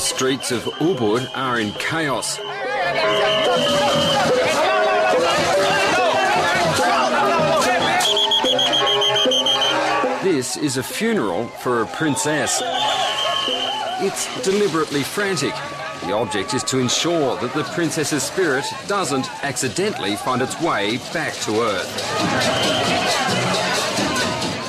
The streets of Ubud are in chaos. This is a funeral for a princess. It's deliberately frantic. The object is to ensure that the princess's spirit doesn't accidentally find its way back to Earth.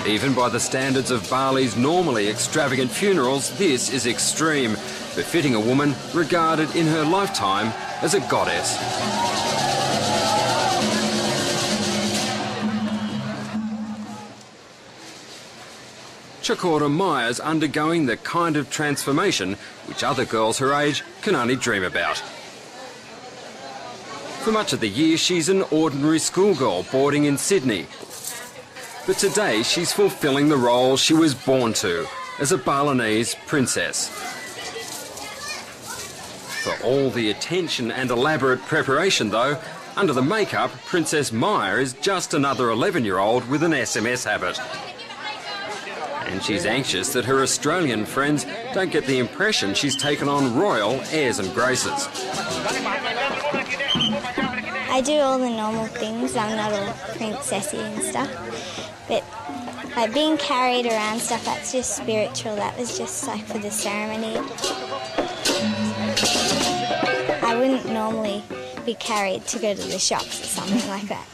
Even by the standards of Bali's normally extravagant funerals, this is extreme, befitting a woman regarded in her lifetime as a goddess. Chakora Maya's undergoing the kind of transformation which other girls her age can only dream about. For much of the year, she's an ordinary schoolgirl boarding in Sydney. But today, she's fulfilling the role she was born to, as a Balinese princess. For all the attention and elaborate preparation, though, under the makeup, Princess Maya is just another 11-year-old with an SMS habit. And she's anxious that her Australian friends don't get the impression she's taken on royal airs and graces. I do all the normal things. I'm not all princessy and stuff. But like being carried around stuff, that's just spiritual. That was just like for the ceremony. I wouldn't normally be carried to go to the shops or something like that.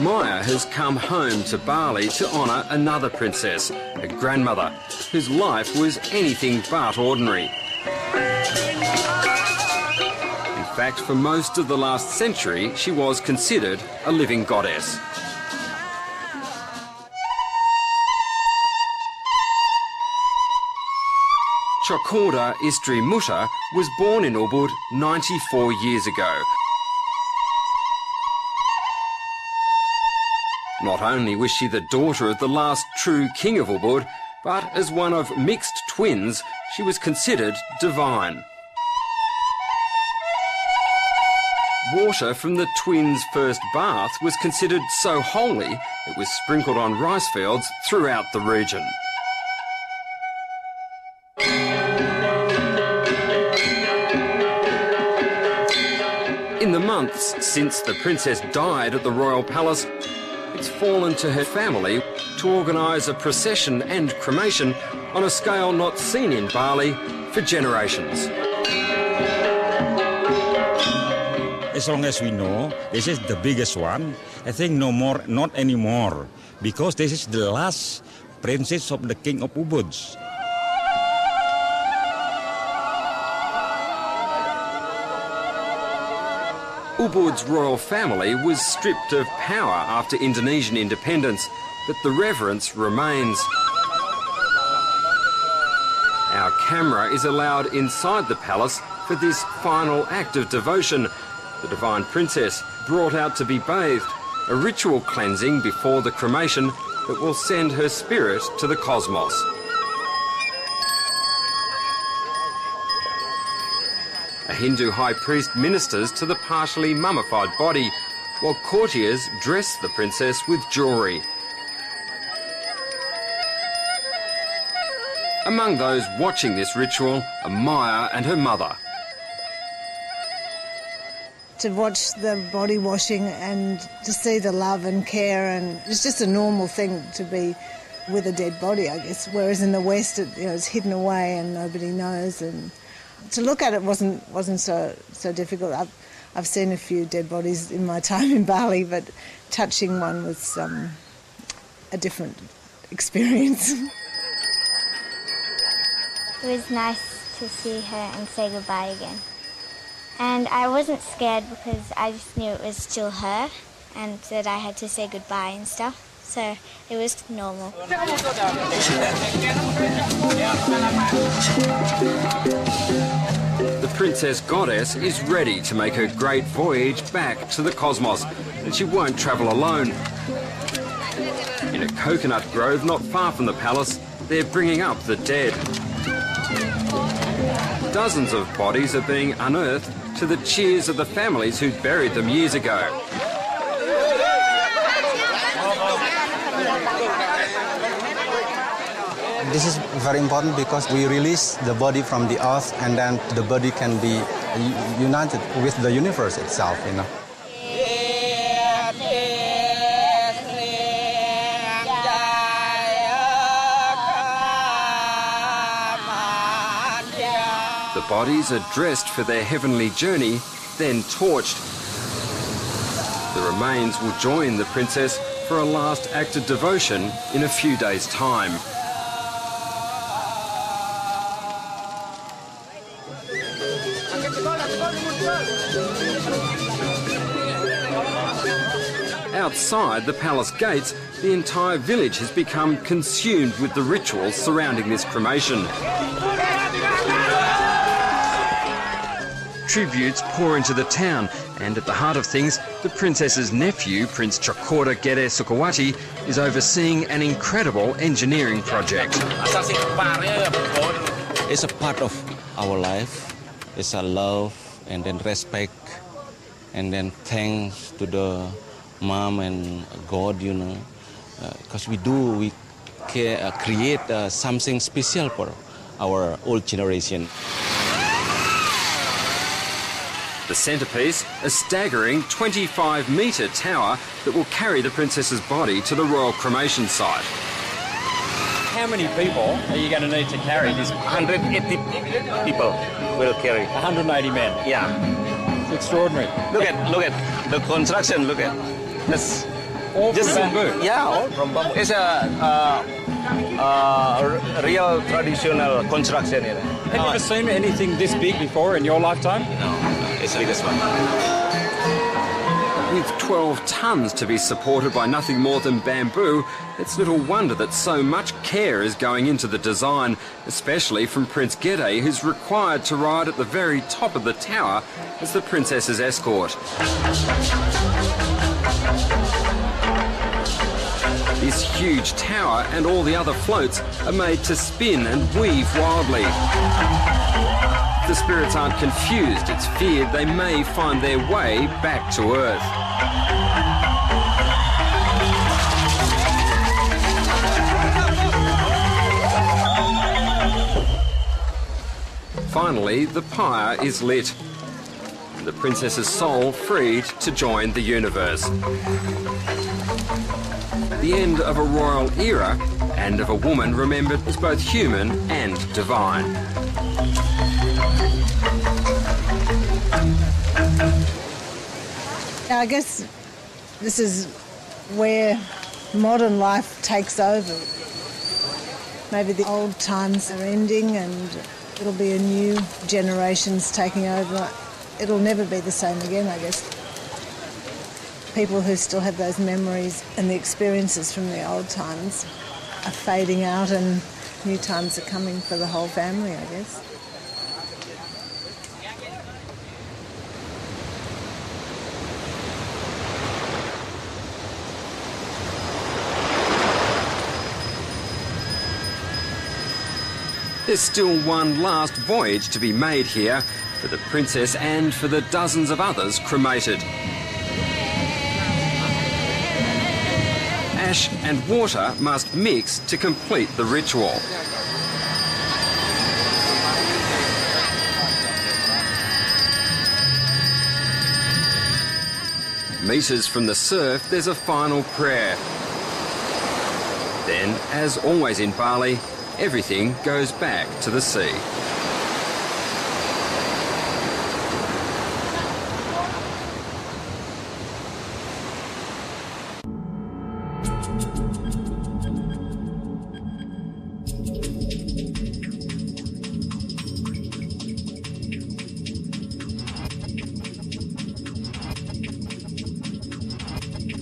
Maya has come home to Bali to honour another princess, her grandmother, whose life was anything but ordinary. In fact, for most of the last century, she was considered a living goddess. Chokorda Istri Mutta was born in Ubud 94 years ago. Not only was she the daughter of the last true king of Ubud, but as one of mixed twins, she was considered divine. Water from the twins' first bath was considered so holy, it was sprinkled on rice fields throughout the region. In the months since the princess died at the royal palace, it's fallen to her family to organise a procession and cremation on a scale not seen in Bali for generations. As long as we know, this is the biggest one. I think no more, not anymore, because this is the last princess of the king of Ubud. Ubud's royal family was stripped of power after Indonesian independence, but the reverence remains. Our camera is allowed inside the palace for this final act of devotion. The divine princess brought out to be bathed, a ritual cleansing before the cremation that will send her spirit to the cosmos. A Hindu high priest ministers to the partially mummified body, while courtiers dress the princess with jewellery. Among those watching this ritual are Maya and her mother. To watch the body washing and to see the love and care, and it's just a normal thing to be with a dead body, I guess, whereas in the West it's hidden away and nobody knows, and to look at it wasn't so difficult. I've seen a few dead bodies in my time in Bali, but touching one was a different experience. It was nice to see her and say goodbye again. And I wasn't scared because I just knew it was still her and that I had to say goodbye and stuff. So it was normal. The princess goddess is ready to make her great voyage back to the cosmos, and she won't travel alone. In a coconut grove not far from the palace, they're bringing up the dead. Dozens of bodies are being unearthed to the cheers of the families who buried them years ago. This is very important because we release the body from the earth and then the body can be united with the universe itself, you know. The bodies are dressed for their heavenly journey, then torched. The remains will join the princess for a last act of devotion in a few days' time. Outside the palace gates, the entire village has become consumed with the rituals surrounding this cremation. Tributes pour into the town, and at the heart of things, the princess's nephew, Prince Chokora Gede Sukawati, is overseeing an incredible engineering project. It's a part of our life. It's a love and then respect and then thanks to the mom and God, you know, because we create something special for our old generation. The centrepiece, a staggering 25-metre tower that will carry the princess's body to the royal cremation site. How many people are you going to need to carry this? 180 people will carry. 180 men. Yeah. It's extraordinary. Look at the construction. Look at this. All from bamboo. Yeah, all from bamboo. It's a real traditional construction here. Have you ever seen anything this big before in your lifetime? No, it's the biggest one. With 12 tonnes to be supported by nothing more than bamboo, it's little wonder that so much care is going into the design, especially from Prince Gede, who's required to ride at the very top of the tower as the princess's escort. This huge tower and all the other floats are made to spin and weave wildly. If the spirits aren't confused, it's feared they may find their way back to Earth. Finally, the pyre is lit, and the princess's soul freed to join the universe. The end of a royal era and of a woman remembered as both human and divine. I guess this is where modern life takes over. Maybe the old times are ending and it'll be a new generation's taking over. It'll never be the same again, I guess. People who still have those memories and the experiences from the old times are fading out and new times are coming for the whole family, I guess. There's still one last voyage to be made here for the princess and for the dozens of others cremated. Ash and water must mix to complete the ritual. Metres from the surf, there's a final prayer. Then, as always in Bali, everything goes back to the sea.